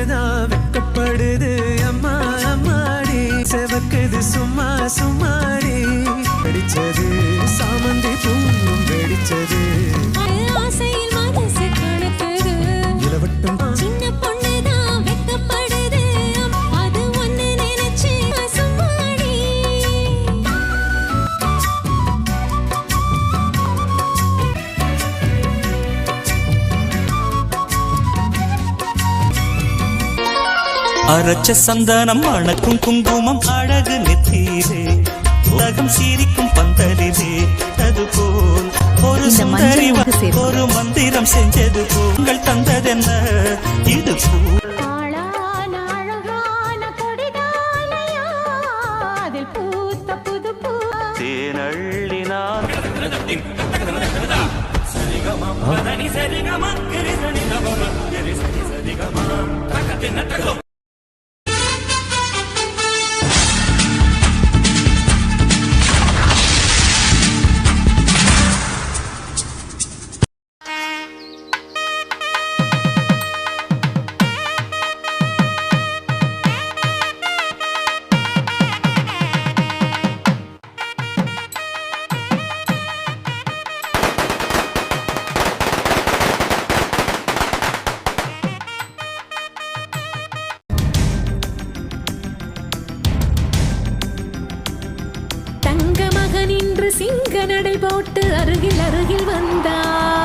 பொண்ணுதான் வெக்கப்படுது அம்மா அம்மாடி செவக்குது சும்மா சும்மாடி வெடிச்சது சாமந்தி பூவும் வெடிச்சது ஆசையில் மனசு கணக்குது இளவட்டம் சின்ன பொண்ணுதான் வெக்கப்படுது அது ஒண்ணு நினைச்சு சும்மாடி அரச்ச சந்தனம் அணக்கும் குங்குமம் அழகு நெத்தீரே உலகம் சீரிக்கும் பந்தலிலே அதுபோல் ஒரு சுந்தரி ஒரு மந்திரம் செஞ்சது போங்கள் தந்ததென்ன இது தேனள்ளினான் தங்க மகன் இன்று சிங்க நடை போட்டு அருகில் அருகில் வந்தார்